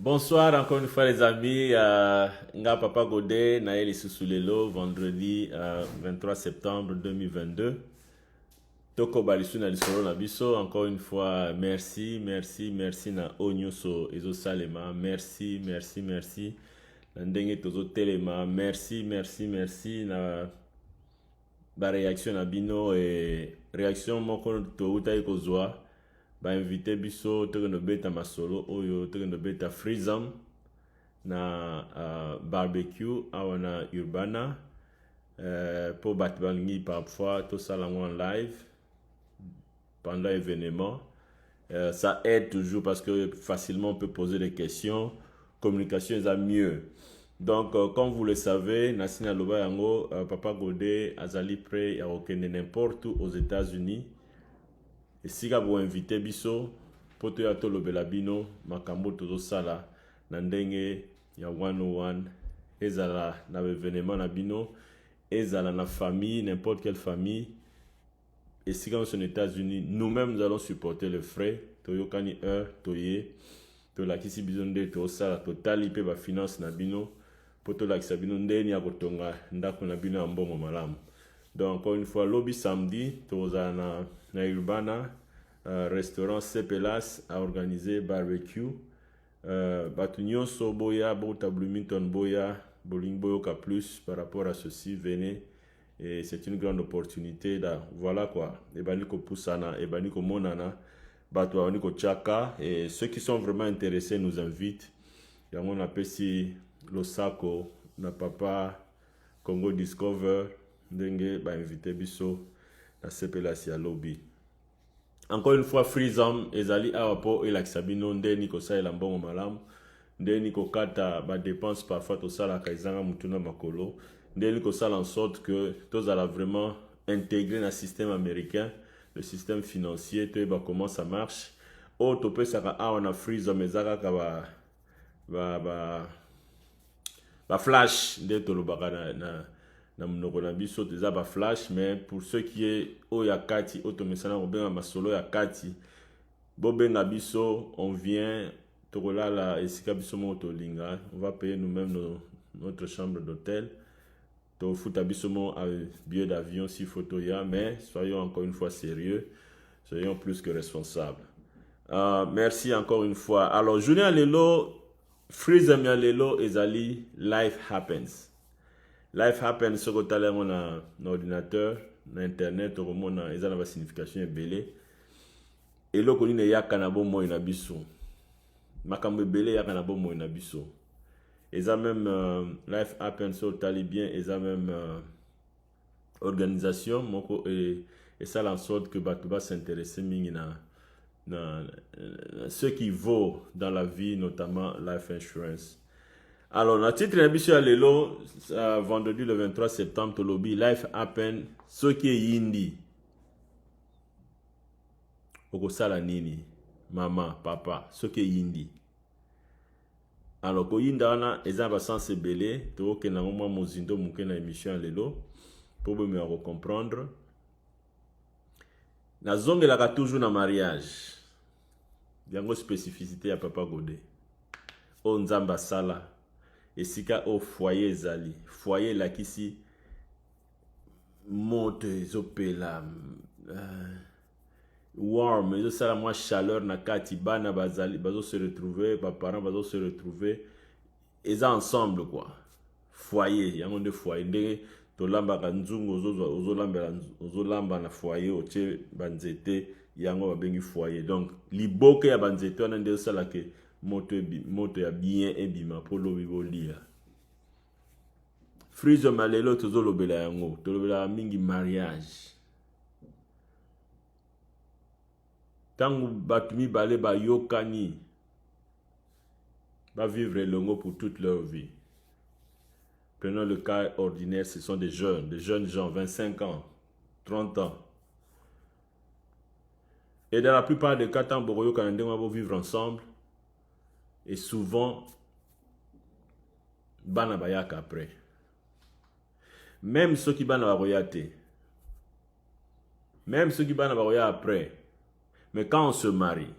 Bonsoir encore une fois les amis, nga Papa Godé, Naël Isusulelo, vendredi 23 septembre 2022. Toko balisu na lisolo na biso, encore une fois, merci na Onyoso Ezo Salema, merci. Na ndenge tozo telema, merci na ba réaction na bino et réaction moko to utai kozwa. Ba invité biso toko no beta masolo oyo toko no beta freezam na barbecue awana urbana pour battre balingi parfois tout ça en live pendant l'événement. Ça aide toujours parce que facilement on peut poser des questions, communication est mieux. Donc comme vous le savez, Nassina Loba Yango, Papa Godé azali prêt à okende n'importe où aux États-Unis. Et si vous invité biso poto ya tolobela bino makambo tozo sala na ndenge ya 101 ezala na événement na bino ezala na famille n'importe quelle famille. Et si quand sont aux États-Unis, nous-mêmes nous allons supporter les frais toyokani heure toye to la kisi bizonde to sala totali pe ba finance na bino poto la kisa bino ndeni ya kotonga ndako na bino ya mbongo malamu. Donc encore une fois lobby samedi toza na Urbana restaurant Cepelas a organisé barbecue batu nyonso boya bota Bloomington boya boling boyoka plus par rapport à ceci venez et c'est une grande opportunité là voilà quoi et baniko pusana et baniko monana batu baniko chaka et ceux qui sont vraiment intéressés nous invitent et on appelle si Losako na papa Congo Discover ndenge ba invité biso na Cepelas ya lobby. Encore une fois, Freezam ezali awapo elakisabino ndeni ko sa elambongo malamu ndeni ko kata ba dépenses parfois to sala kaizanga mutuna makolo ndeni ko sala en sorte que tous allons vraiment intégrer dans le système américain, le système financier, tu vois comment ça marche. Oh, tu peux savoir on a Freezam ezaka ka ba flash de to lobaka na mnoko na biso teza ba flash mais pour ceux qui est oya kati otomesana obenga masolo ya kati bobenga biso on vient tokolala esika biso mo tolinga on va payer nous-mêmes notre chambre d'hôtel to futa biso mo billet d'avion si photo ya mais soyons encore une fois sérieux, soyons plus que responsables. Merci encore une fois. Alors journée à lelo Freezam ya lelo ezali life happens. Life happens sur le talent na ordinateur, na internet, au moment où ils ont la signification belé. Et là, on y a kanabo mo inabiso. Makambo belé ya kanabo mo inabiso. Ils ont même life happens sur le talibien, ils ont même organisation, moko et ça en sorte que batuba s'intéresser mingi na ce qui vaut dans la vie, notamment life insurance. Alors, notre titre d'émission lelo vendredi le 23 septembre, Tolobi Life Happen, ce qui est yindi. Okosala nini, maman, papa, ce qui est yindi. Alors, ko yinda wana, ezaba sens belé, to ke na moma mozindo muke na émission lelo, pour me comprendre. Na zonge la toujours na mariage. Yango spécificité ya Papa Godé. O nzamba sala. Esika au foyer zali foyer la kisi monte ezopela warm ezo sala moi chaleur na kati bana bazali bazo se retrouver ba parents bazo se retrouver eza ensemble quoi foyer yango de foyer ndenge to lamba ka nzungu ozolamba na foyer otie banzete yango babengi foyer donc liboke ya banzete wana nde sala ke moto ya bien ebima polo bibolia frizo malelo tozolobela yango tolobela mingi mariage tangu batu mibale ba yokani ba vivre longo pour toute leur vie. Prenons le cas ordinaire, ce sont des jeunes gens 25 ans 30 ans et dans la plupart des cas tant boroyo kanandema bo vivre ensemble. Et souvent, bana bayak après. Même ceux qui bana baroyate. Même ceux qui bana baroya après. Mais quand on se marie,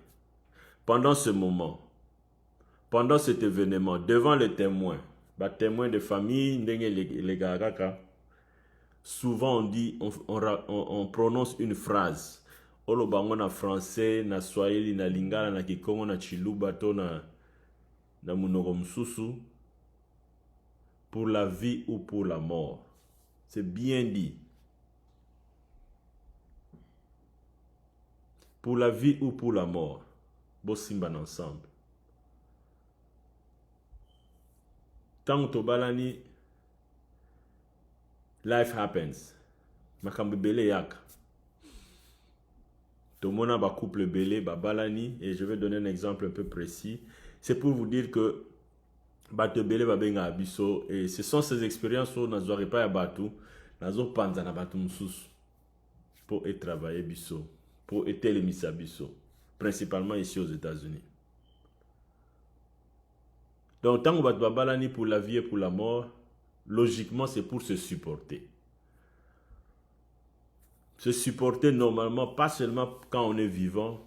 pendant ce moment, pendant cet événement, devant les témoins, témoins de famille, les gars, souvent on dit, on prononce une phrase. Olobango na français, na swahili, na lingala, na kikongo, na chiluba, to na munoko mususu, pour la vie ou pour la mort. C'est bien dit. Pour la vie ou pour la mort. Bosimban ensemble. Tant que balani, life happens. Makambe bele yak. Tomona ba couple belé, ba balani, et je vais donner un exemple un peu précis. C'est pour vous dire que bate belé ba benga abiso, et ce sont ces expériences où nous n'aurons pas à batu, nous avons panza na batu moussous pour y travailler biso, pour être les missa biso, principalement ici aux États-Unis. Donc tant que bate ba balani pour la vie et pour la mort, logiquement c'est pour se supporter. Se supporter normalement, pas seulement quand on est vivant,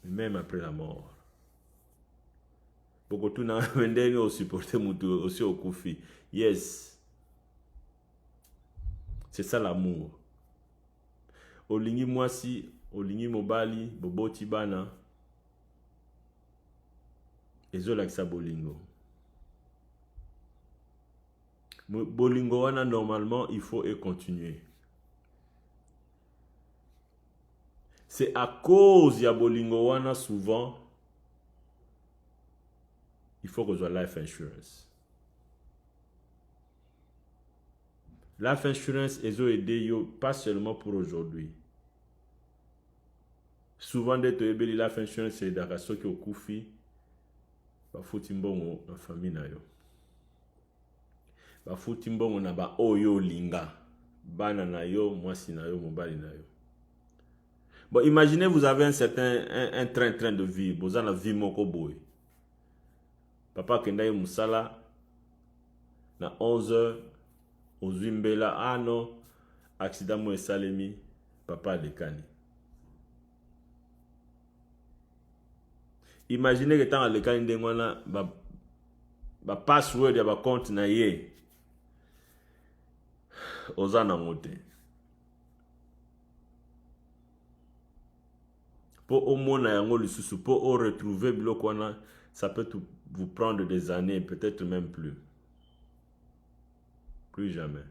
mais même après la mort. Beaucoup tout n'a au supporter aussi au koufi. Yes. C'est ça l'amour. Olingi mwasi, olingi mobali, boboti bana. Ezo laksa bolingo. Bolingo wana normalement il faut continuer. C'est à cause de bolingo wana souvent il faut que soit life insurance. Life insurance ils ont aidé yo pas seulement pour aujourd'hui. Souvent d'être ebeli life insurance c'est daka soki okufi ba futi mbongo na famille na yo. Ba futi mbongo na ba oyo linga bana na yo mwasi na yo mobali na yo. Bon, imaginez vous avez un train de vie, vous avez la vie moko boy. Papa kenda musala na 11h ozumbela ah non accident mo esalemi papa lekani. Imaginez que tant lekani ndengwana ba password ya ba compte na ye ozana ngote. Pour au moins pour retrouver Blokwana, ça peut vous prendre des années, peut-être même plus. Plus jamais.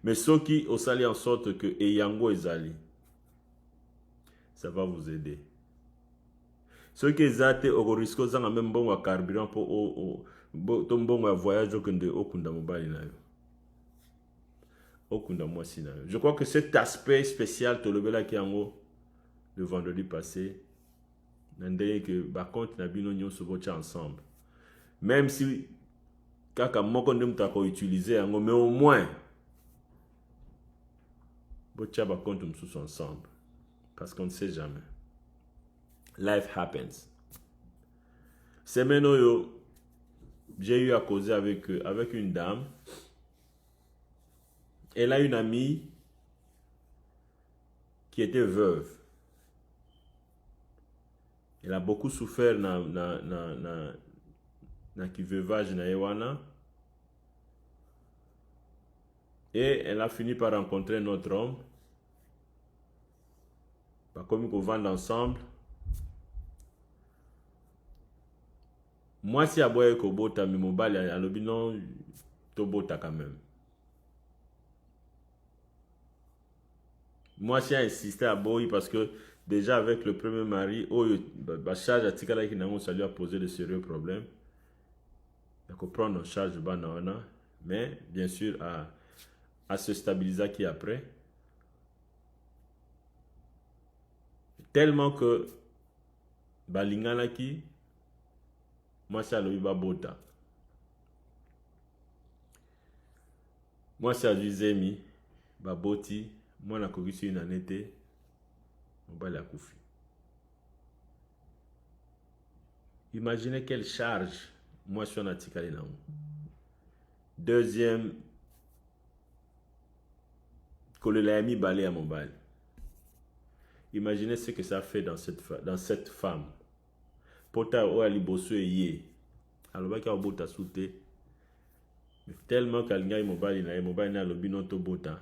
Mais ceux qui ont sali en sorte que Eyango ezali, ça va vous aider. Ceux qui ont au risque de même bon carburant pour ton bon voyage au Kunda Mobile na yo. Je crois que cet aspect spécial le vendredi passé, que par contre ensemble. Même si kaka moko ndem ta ko utiliser mais au moins bocha ba compte ensemble parce qu'on ne sait jamais. Life happens. Semaine j'ai eu à causer avec une dame. Elle a une amie qui était veuve. Elle a beaucoup souffert na kiveuvage na ewana. Et elle a fini par rencontrer notre homme. Comme ils vendent ensemble. Moi si aboye ko bota mi mobile a lobinon to bota quand même. Moi, j'ai insisté à Boy parce que déjà avec le premier mari, charge à Tikala qui ça lui a posé de sérieux problèmes. Il faut prendre en charge de Banana, mais bien sûr à se stabiliser qui après. Tellement que Balingana qui, moi c'est à l'Oiba Bota. Moi c'est à Zemi, Baboti. Moi, la corruption une année, on va la couper. Imaginez quelle charge, moi, je suis en article. Deuxième, que le ami balai à mon bal. Imaginez ce que ça fait dans cette femme. pota o aliboso ye alobaki abota sute tellement kalinga mobali na lobi non to bota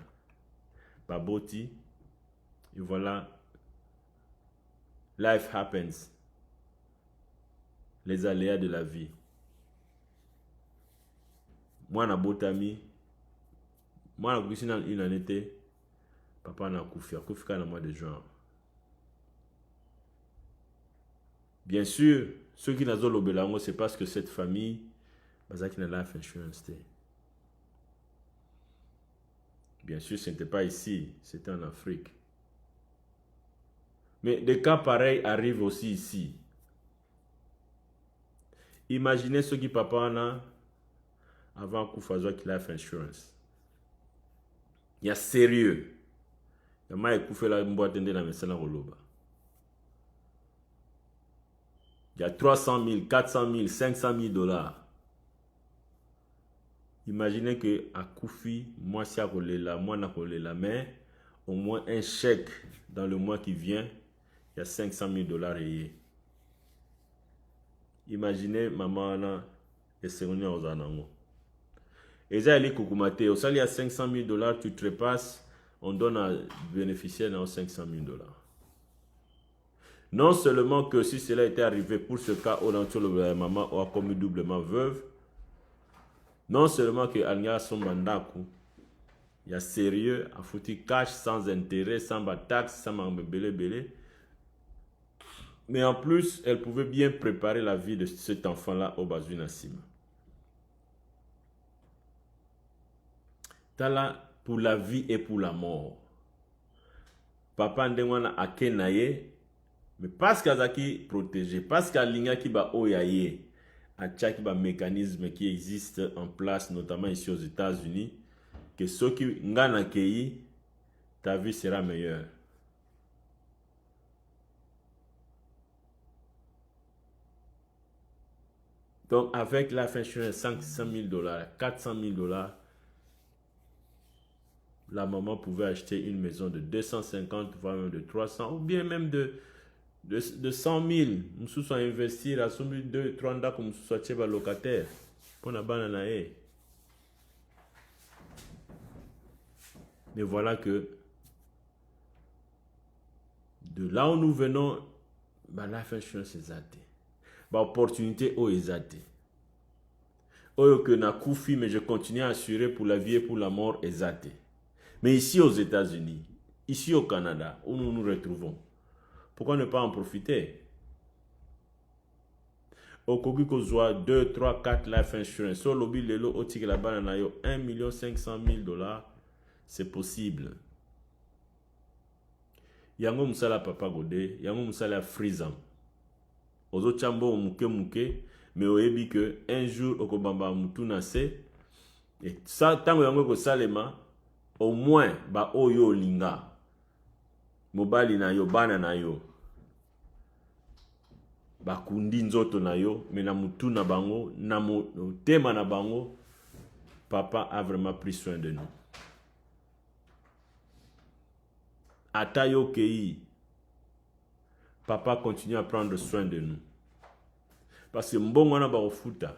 baboti et voilà, life happens, les aléas de la vie. Moi na botami, moi na kusi na une année papa na kufika na mois de juin. Bien sûr, ceux qui n'ont l'obelango, c'est parce que cette famille, bazaki na life insurance. Bien sûr, ce n'était pas ici, c'était en Afrique. Mais des cas pareils arrivent aussi ici. Imaginez ceux qui papa en a avant Koufazo qui life insurance. Il y a sérieux. Il y a mal Koufé la boîte de la message Roloba. Il y a 300 000, 400 000, 500 000 dollars. Imaginez que à Koufi, moi si à Kolela, moi na Kolela, mais au moins un chèque dans le mois qui vient, il y a 500 000 dollars rayés. Imaginez maman na et c'est on aux anango. Et ça les koukoumate, au salaire à 500 000 dollars, tu trépasses, on donne à bénéficiaire dans 500 000 dollars. Non seulement que si cela était arrivé pour ce cas où la maman a commis doublement veuve, non seulement que Alnia son mandaku, il y a sérieux, à foutu cash sans intérêt, sans taxe, sans belé, mais en plus, elle pouvait bien préparer la vie de cet enfant-là au Bazu Nassim. Tala pour la vie et pour la mort. Papa ndengwana akenaye, mais parce qu'Azaki protégé, parce qu'Alinga qui ba oyaye, à chaque mécanisme qui existe en place, notamment ici aux États-Unis, que ceux qui ngana kei, ta vie sera meilleure. Donc, avec la fin de 500 000 dollars, 400 000 dollars, la maman pouvait acheter une maison de 250, voire même de 300, ou bien même de 100 000. Nous sommes investir à 2, 3 ans comme nous sommes locataires. Pour la banane. Mais voilà que de là où nous venons, bah, la fin c'est ça. Bah, opportunité au ezate. Oyo que na koufi, mais je continue à assurer pour la vie et pour la mort ezate. Mais ici aux États-Unis, ici au Canada, où nous nous retrouvons, pourquoi ne pas en profiter? Au Kogi Kozwa 2, 3, 4 life insurance. Au lobby lelo au tigre la banana yo 1 500 000 dollars, c'est possible. Yango musala papa gode, yango musala freezam. Ozo chambo muke, mais oyebi que un jour okobamba mutu nase, et ça tango yango ko salema, au moins ba oyo linga. Mobali na yo, bana na yo. Bakundi nzoto na yo, mais na mutu na bango, na tema na bango, papa a vraiment pris soin de nous. Atayo kei, papa continue à prendre soin de nous. Parce que mbongo na ba ofuta.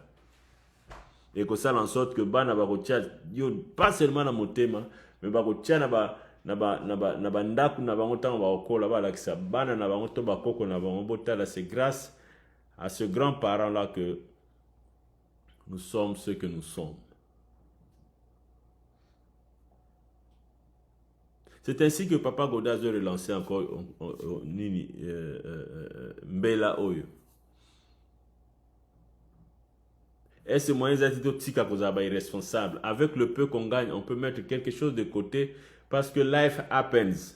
Et que ça en sorte que bana ba kotia yo pas seulement na motema, mais ba kotia na ba ndaku na bango tango ba okola ba lakisa bana na bango to ba koko na bango botala. C'est grâce à ce grand parent là que nous sommes ce que nous sommes. C'est ainsi que Papa Goda a relancé encore Mbela Oyo. Et ce moyen est irresponsable. Avec le peu qu'on gagne, on peut mettre quelque chose de côté parce que life happens.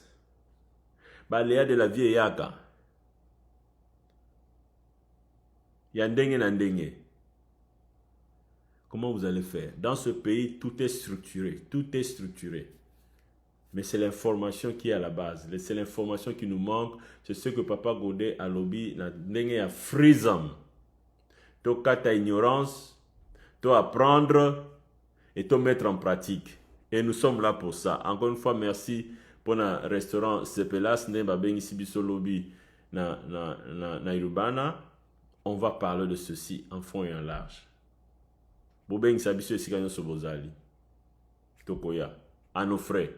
Baléa de la vie yaka. Yandenge nandenge. Comment vous allez faire? Dans ce pays, tout est structuré. Tout est structuré. Mais c'est l'information qui est à la base. C'est l'information qui nous manque. C'est ce que Papa Godet a lobby. Nandenge a frisam. To kata ignorance. To apprendre. Et to mettre en pratique. Et nous sommes là pour ça. Encore une fois, merci pour le restaurant Sepelas. Ne ba bengi sibiso lobby na Irubana. on va parler de ceci en fond et en large. Bobeng sabiso esikanyo sobozali. Tokoya. À nos frais.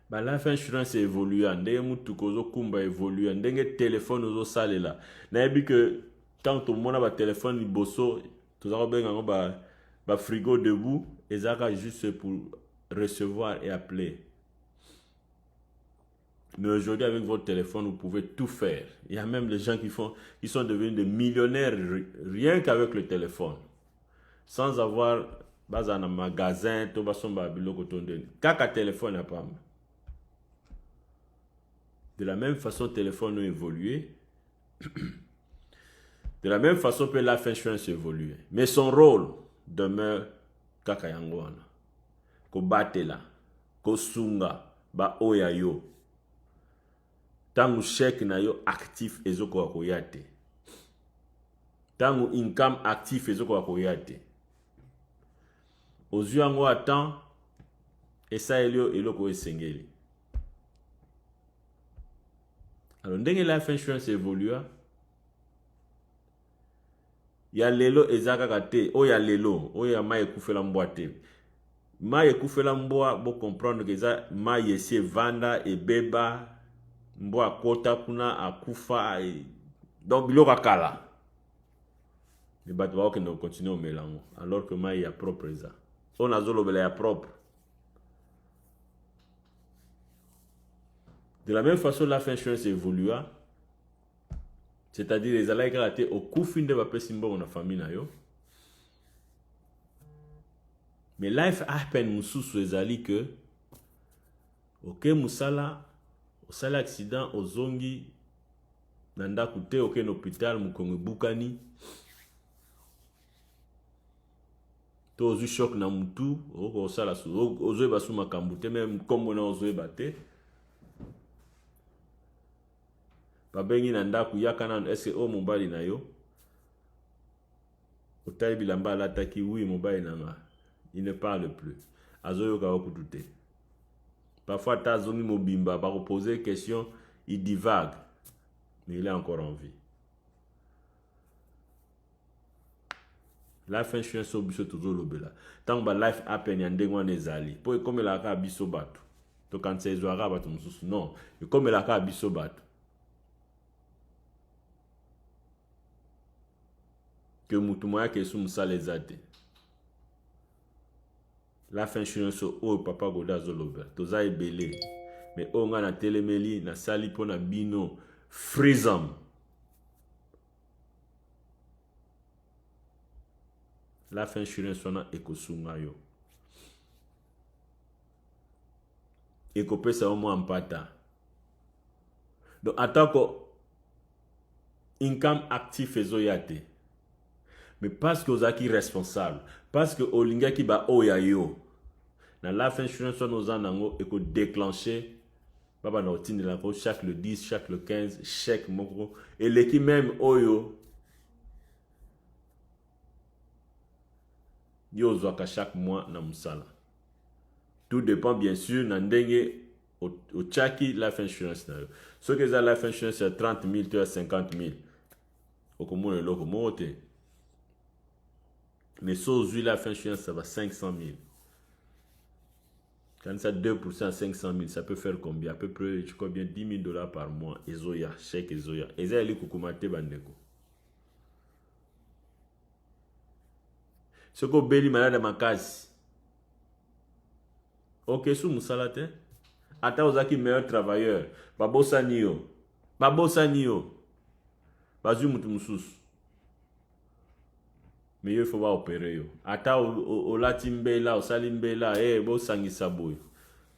Bah, life insurance évolue. Ndenge mutuko zo kumba évolue. Ndenge téléphone ozo salela. Na yebi que quand on mona ba téléphone liboso, tozako benga ngo ba frigo debout, ezaka juste pour recevoir et appeler. Mais aujourd'hui, avec votre téléphone, vous pouvez tout faire. Il y a même des gens qui sont devenus des millionnaires rien qu'avec le téléphone. Sans avoir un magasin, tout kaka téléphone à pas. De la même façon, le téléphone a évolué. De la même façon, peut life insurance évoluer. Mais son rôle demeure kaka yangoana. Ko batela, ko sunga, ba oyayo. Tangu chèque na yo actif ezoko akoyate. Tangu income actif ezoko akoyate. Ozu yango atan esa elio eloko esengeli. Alors ndenge life insurance évolue, ya lelo ezaka kate, o ya lelo, o ya ma ekufela mbwa te. Ma ekufela mbwa bo comprendre que ça ma yesi vanda e beba mbwa kota kuna akufa donc biloko kala. Les bateaux qui ne continuent au mélange alors que ma ya propre ça. On a zolo bela ya propre. De la même façon, la insurance évolue. C'est-à-dire les alais qui ont été au coup fin de la personne dans la famille. Mais life happen musu les alais que ok musala au sala accident au zongi nanda kute ok l'hôpital mukongo bukani to ozu choc na mutu au sala su ozu basu makambute même comme on a ozu baté. Babengi nanda kuyakana est-ce que o mobali na yo otayi bilamba alataki oui mobali nanga il ne parle plus azoyo ka okutute parfois tazongi mobimba ba poser question il divague mais il est encore en vie. Life insurance obiso toujours lobela tant ba life happen ya ndengwa nezali po comme la ka biso bato to kanse ezwara bato mususu non comme la ka biso bato que mutumoya ke sou musala ezate. Life insurance o papa goda zoloba toza ebele mais o nga na telemeli na sali pona bino freedom. Life insurance wana ekosunga yo ekopesa omo ampata donc atako income actif ezoyate. Mais parce que vous êtes responsable, parce que olinga ki ba oya yo, na life insurance nous en et que déclencher, baba na otine la ko chaque le 10, chaque le 15, chaque moko et l'équipe même oyo yo zwaka chaque mois na musala. Tout dépend bien sûr na ndenge au chaki life insurance na yo. Ce que za life insurance c'est 30 000 to 50 000. Okomone loko mote. Mais sous la fin insurance, ça va 500 000. Quand ça 2% à 500 000, ça peut faire combien? À peu près, je crois bien 10 000 $ par mois. Ezoya, chèque Ezoya. Ezoya, il est koukoumate bandeko. Ce que beli malade à ma case. Ok, sous moussalate. Ata ozaki meilleur travailleur. Babosa niyo. Babosa niyo. Bazu mutumoussous. Mais il faut pas opérer. Ata o latimbela, o salimbela, bo sangisa boy.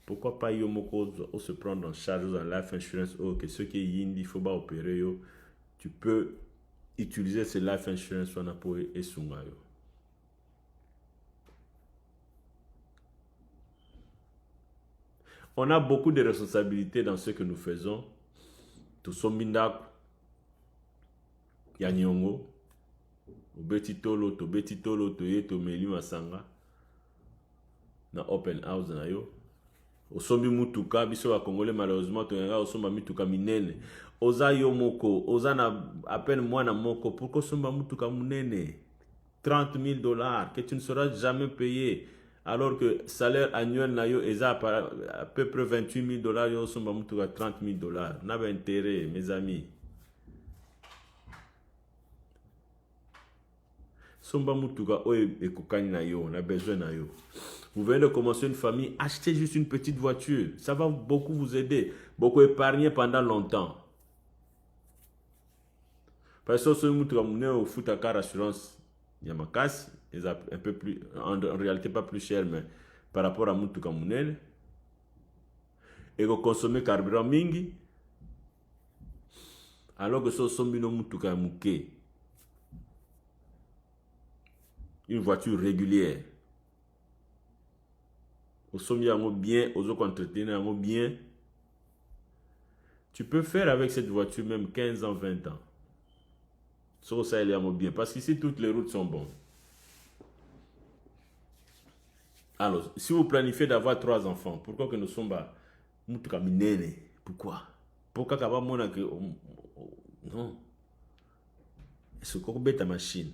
Pourquoi pas yo moko o se prendre en charge dans life insurance que ceux qui yindi, il faut pas opérer yo. Tu peux utiliser ce life insurance on a pour esunga yo. On a beaucoup de responsabilités dans ce que nous faisons. Tout sombindak ya nyongo. Betitolo to ye to meli masanga na open house na yo Osombi mutuka, biso ba Congolais malheureusement, tu osomba mutuka minene. Oza yo moko, oza na à peine mwana moko, pourquoi osomba mutuka munene? 30 000 dollars que tu ne seras jamais payé. Alors que salaire annuel na yo est à peu près 28 000 dollars, yo osomba mutuka 30 000 dollars. N'a pas intérêt, mes amis. Somba mutuka oye ekokani na yo, on a besoin na yo. Vous venez de commencer une famille, achetez juste une petite voiture. Ça va beaucoup vous aider, beaucoup épargner pendant longtemps. Parce que si vous avez au foot à car assurance, il y a ma casse, un peu plus, en réalité pas plus cher, mais par rapport à Moutuka Mounel. Et vous consommez carburant mingi, alors que ce sont Moutuka Mouké. Une voiture régulière. Au sommet bien, aux autres entretenir bien. Tu peux faire avec cette voiture même 15 ans, 20 ans. Sauf ça, elle est bien. Parce qu'ici, toutes les routes sont bonnes. Alors, si vous planifiez d'avoir 3 enfants, pourquoi que nous sommes pas pourquoi? Pourquoi qu'avant mon non. C'est quoi bête machine?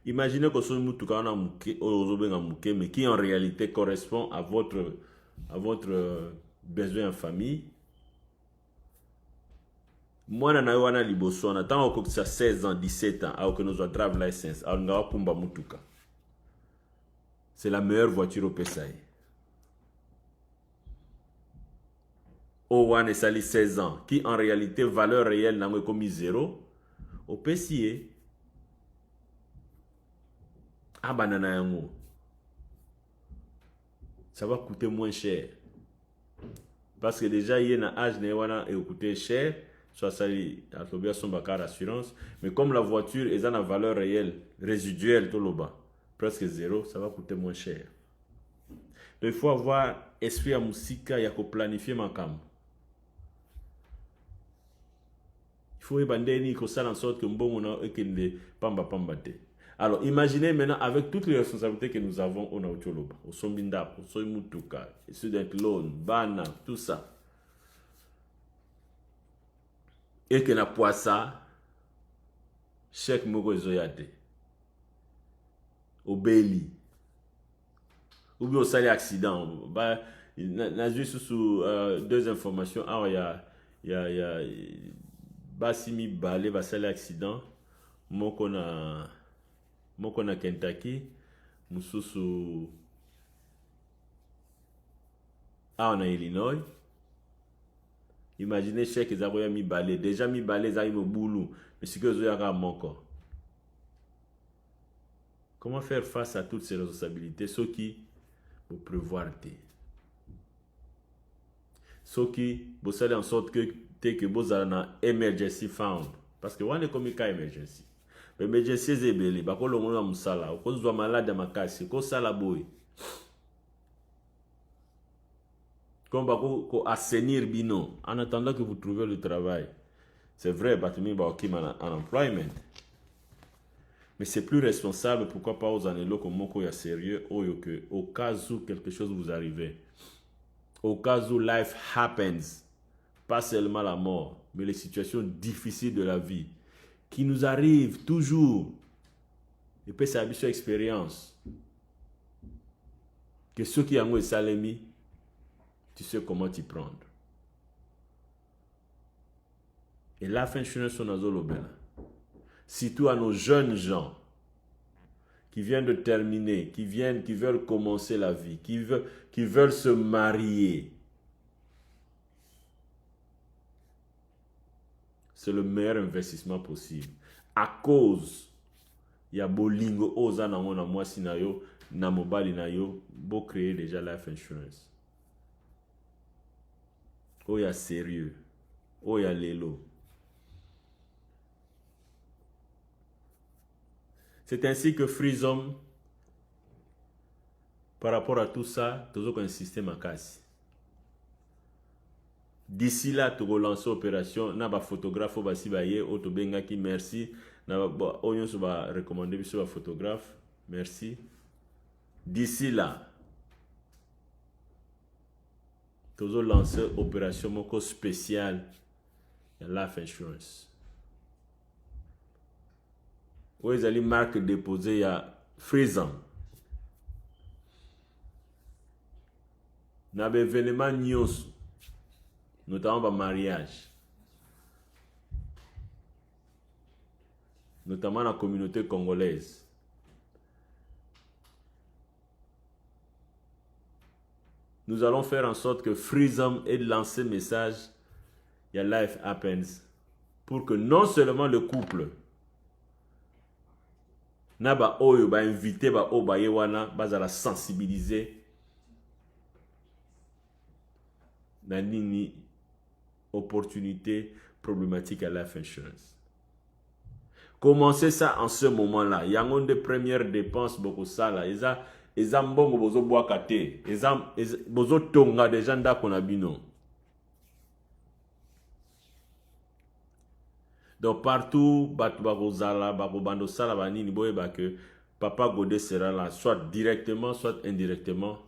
Imaginez que ce mutuka na muke mais qui en réalité correspond à votre besoin en famille. Moi na wana liboso na tant que ça 16 ans 17 ans alors que nous avons drive license alors nga kumba mutuka. C'est la meilleure voiture au PSAI. Owan et Sali 16 ans qui en réalité valeur réelle n'a commis 0 au PCA. Ah banana yango. Ça va coûter moins cher. Parce que déjà il y a un âge et coûter cher, soit ça a son bacar assurance, mais comme la voiture est en valeur réelle résiduelle tout le bas, presque 0, ça va coûter moins cher. Donc il faut avoir esprit à musique, il y a que planifier ma cam. Il faut ébander que ça en sorte que bon on a que pamba pamba te. Alors, imaginez maintenant avec toutes les responsabilités que nous avons au Nautoloba, au Sombinda, au Soimutuka, Student Loan, Bana, tout ça. Et que na poissa, chèque moko zoyate, au Beli, ou bien au sali accident. Bah, n'a juste sous 2 informations. Ah, il y a, Basimi Balé va sali accident, moko na Kentucky, mususu en Illinois. Imaginez chèque ils avaient mis balai. Déjà mis balai ils ont boulot. Mais ce que vous avez moko. Comment faire face à toutes ces responsabilités? Ce qui vous prévoir. Ce qui vous allez en sorte que vous avez un emergency fund. Parce que vous avez comme cas emergency. Emergency est belé. Parce que le monde a musala. Vous êtes malade à ma casse. Vous êtes la boy. Comme vous assainir bino. En attendant que vous trouvez le travail. C'est vrai, Batumi en employment. Mais c'est plus responsable. Pourquoi pas aux années comme Moko ya sérieux. Au cas où quelque chose vous arrive. Au cas où life happens. Pas seulement la mort. Mais les situations difficiles de la vie. Qui nous arrive toujours. Et puis c'est une expérience. Que ceux qui ont eu salami, tu sais comment t'y prendre. Et la fin de son azolobela. Surtout à nos jeunes gens qui viennent de terminer, qui veulent commencer la vie, qui veulent se marier. C'est le meilleur investissement possible. À cause, il y a bolingo oza na mona mwasi na yo, na mobali na yo, bo créer déjà life insurance. Oh ya sérieux. Oh ya lelo. C'est ainsi que Freezom, par rapport à tout ça, toujours un système à casse. D'ici là, tu relances l'opération. Na ba photographe ba si ba ye auto benga ki merci. Na ba onyo so ba recommander biso ba photographe. Merci. D'ici là, Toujours lancé opération moko spéciale de life insurance. Où ils allaient marque déposée, il y a Freezam. Nous avons événement news, notamment le mariage, notamment la communauté congolaise. Nous allons faire en sorte que Freezam ait lancé le message, il y a Life Happens, pour que non seulement le couple na ba oyo ba invité ba o ba yewana bazala sensibiliser na nini opportunité problématique à life insurance. Commencez ça en ce moment-là. Il y a une des premières dépenses beaucoup ça là. Eza mbongo bozo boaka te. Eza bozo tonga déjà ndako na bino. Donc partout, bando sala banini boyeba que Papa Godé sera là, soit directement, soit indirectement.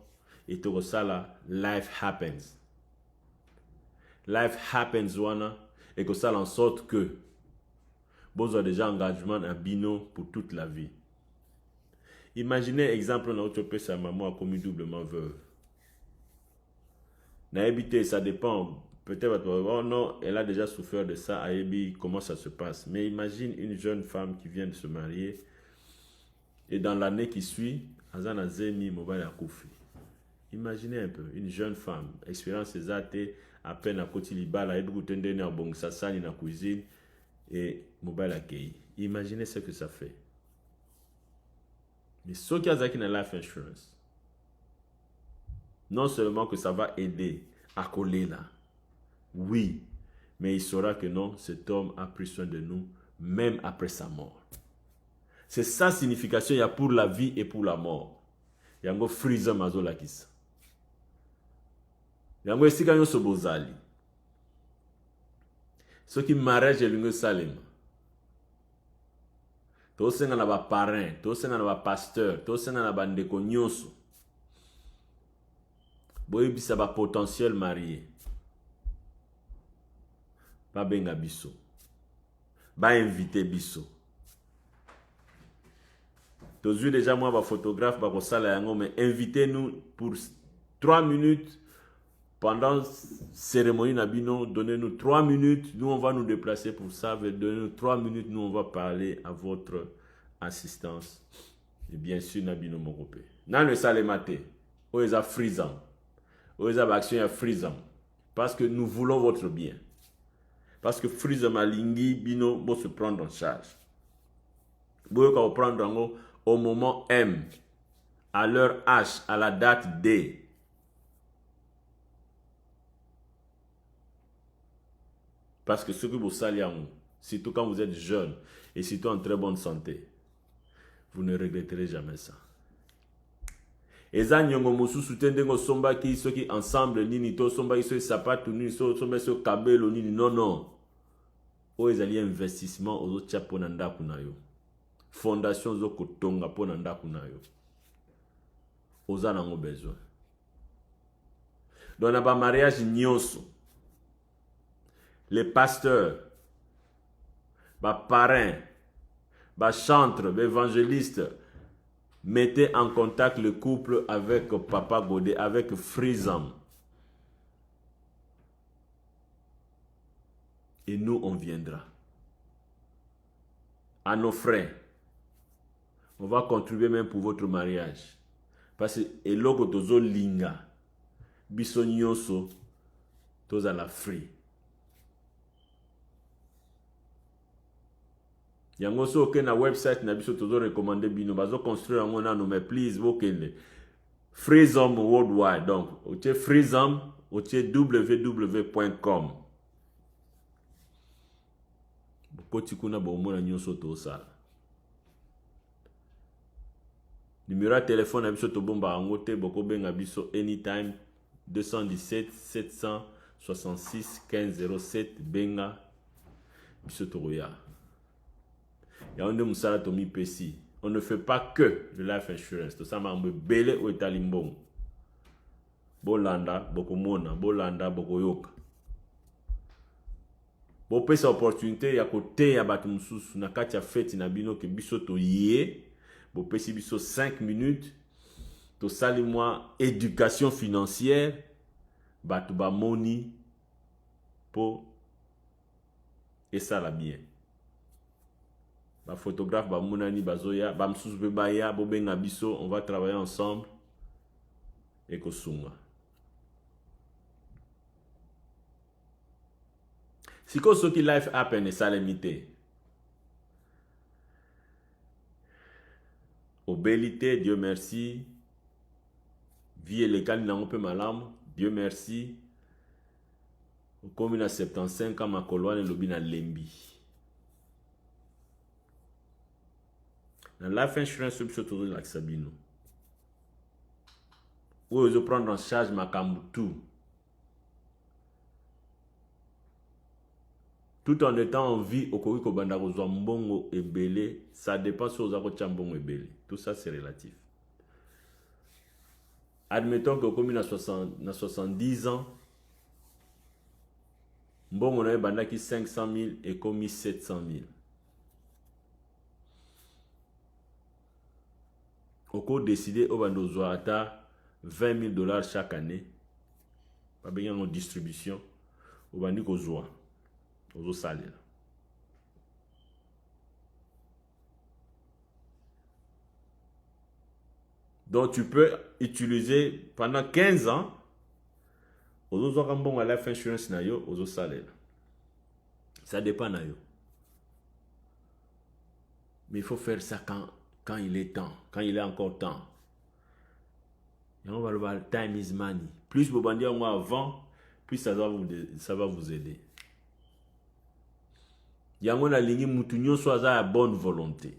Et tout ça là, life happens. Life happens wana et que ça en sorte que vous avez déjà engagement à bino pour toute la vie. Imaginez exemple notre père sa maman a commis doublement veuve. Na habité ça dépend. Peut-être, oh non, elle a déjà souffert de ça, Aébi, comment ça se passe. Mais imagine une jeune femme qui vient de se marier et dans l'année qui suit, Azana Zemi Mobile a Koufi. Imaginez un peu, une jeune femme, expérience exacte, à peine à côté Libala, et beaucoup de à bon sassani na cuisine et Mobile accueilli. Imaginez ce que ça fait. Mais ce qui a zaki na life insurance, non seulement que ça va aider à coller là, oui, mais il saura que non, cet homme a pris soin de nous, même après sa mort. C'est sa signification, il y a pour la vie et pour la mort. Il y a un freezer mazolakis. Il y a un sikanyo sobozali. Ce qui mariage est l'ungo salem. Tout ça n'a pas parrain, tout ça n'a pas pasteur, tout ça n'a pas ndeko nyoso. Boy bisa ba potentiel marié. Ba benga biso. Ba invité biso. Tozu déjà moi ba photographe ba ko sala yango mais invitez-nous pour 3 minutes pendant cérémonie nabino, donnez-nous 3 minutes, nous on va nous déplacer pour ça, donnez-nous 3 minutes, nous on va parler à votre assistance. Et bien sûr nabino mokopé. Nan le salemate, o eza frisant. O eza ba action ya frisant parce que nous voulons votre bien. Parce que Freezam Malingi Bino va se prendre en charge. Vous pouvez prendre au moment M, à l'heure H, à la date D. Parce que ce que vous saviez, surtout quand vous êtes jeune et surtout en très bonne santé, vous ne regretterez jamais ça. Et ça, nous somba qui ceux qui ensemble nini to somba qui ceux sapatu nini somba ceux kabelo nini non. O ezali investissement aux autres chaponanda kunayo. Fondation zo kotonga ponanda kunayo. Oza nango besoin. Dans la mariage nyonso, les pasteurs, les parrains, les chantres, les évangélistes, mettez en contact le couple avec Papa Godé, avec Freezam. Et nous, on viendra. À nos frais. On va contribuer même pour votre mariage. Parce que, et logo tozo linga, biso nyoso, toza la free. Yango so ke na website na biso tozo recommander bino bazo construire yango nano mais please vokende Freezam worldwide donc otie Freezam otie www.com bokoti kuna bomona nyonso to sala numéro de téléphone na biso to bomba yango te boko benga biso anytime 217 766 1507 benga biso to roya. On ne fait pas que de life insurance. Tout ça m'a belé ou etalimbong. bolanda bokomona, bolanda bokoyoka. Bopesa opportunité ya kote ya bato mususu na kati ya fête na bino ke biso to yé. Bopesi biso 5 minutes. To sali moi éducation financière. Bato ba moni po et ça la bien. Ba photographe ba monani bazoya, ba mususu be baya, bobenga biso, on va travailler ensemble. Et kosunga. Si ko soki life happen et ça limité. Obélité, Dieu merci. Vie et légal n'a pas malam, Dieu merci. Comme il a 75 ans, ma colonne lobi na lembi. Dans life insurance, je suis toujours avec Sabino. Où je prendre en charge ma tout. Tout en étant en vie, au Kogi Kobanda mbongo et belé, ça dépend si vous avez mbongo et belé. Tout ça c'est relatif. Admettons que comme il a 70 ans, mbongo na banda qui 500 000 et comme 700 000. Au cours décidé au bando zoata 20 000 $ chaque année. Pas bien en distribution. Au bandi ko zoa. Au salaire. Donc tu peux utiliser pendant 15 ans aux autres bon à life insurance na yo aux salaire. Ça dépend na yo. Mais il faut faire ça quand il est temps, quand il est encore temps. Et on va le voir, time is money. Plus vous bandez moi avant, plus ça va vous aider. Yango na lingi mutunyo soaza ya bonne volonté.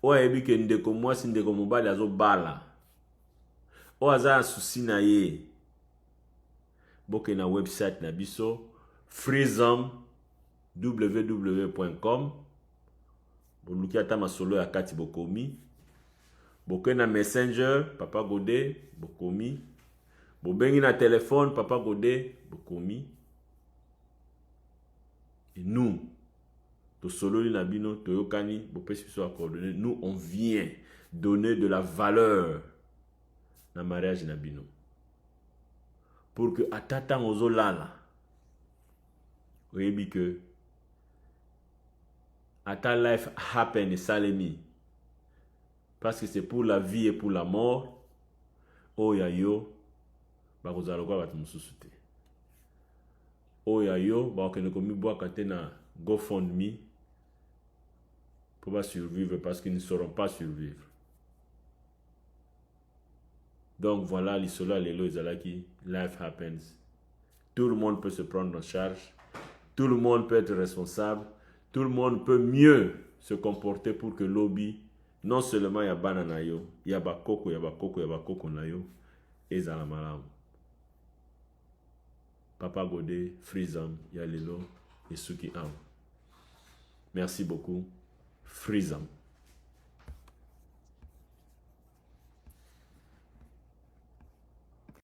O ebi ke ndeko mwasi ndeko mobali azo bala. O aza souci na ye. Boke na website na biso freezom www.com. Boluki ata masolo ya kati bokomi. Boke na messenger Papa Godé bokomi. Bobengi na téléphone Papa Godé bokomi. Et nous, nous, on vient donner de la valeur dans le mariage nabino. Pour que à tatan ozolala, oui, que à ta life happen et salemi. Parce que c'est pour la vie et pour la mort. Oh ya yo, bakozaloko batumususute. Oyayo, bah on komi bois katena GoFundMe pour pas survivre parce qu'ils ne sauront pas survivre. Donc voilà, l'isola lelo izalaki, life happens. Tout le monde peut se prendre en charge, tout le monde peut être responsable, tout le monde peut mieux se comporter pour que lobby non seulement ya banana yo, ya bakoko na yo, ezala malamu. Papa Godé, Freezom, Yalelo et Suki Am. Merci beaucoup. Freezom.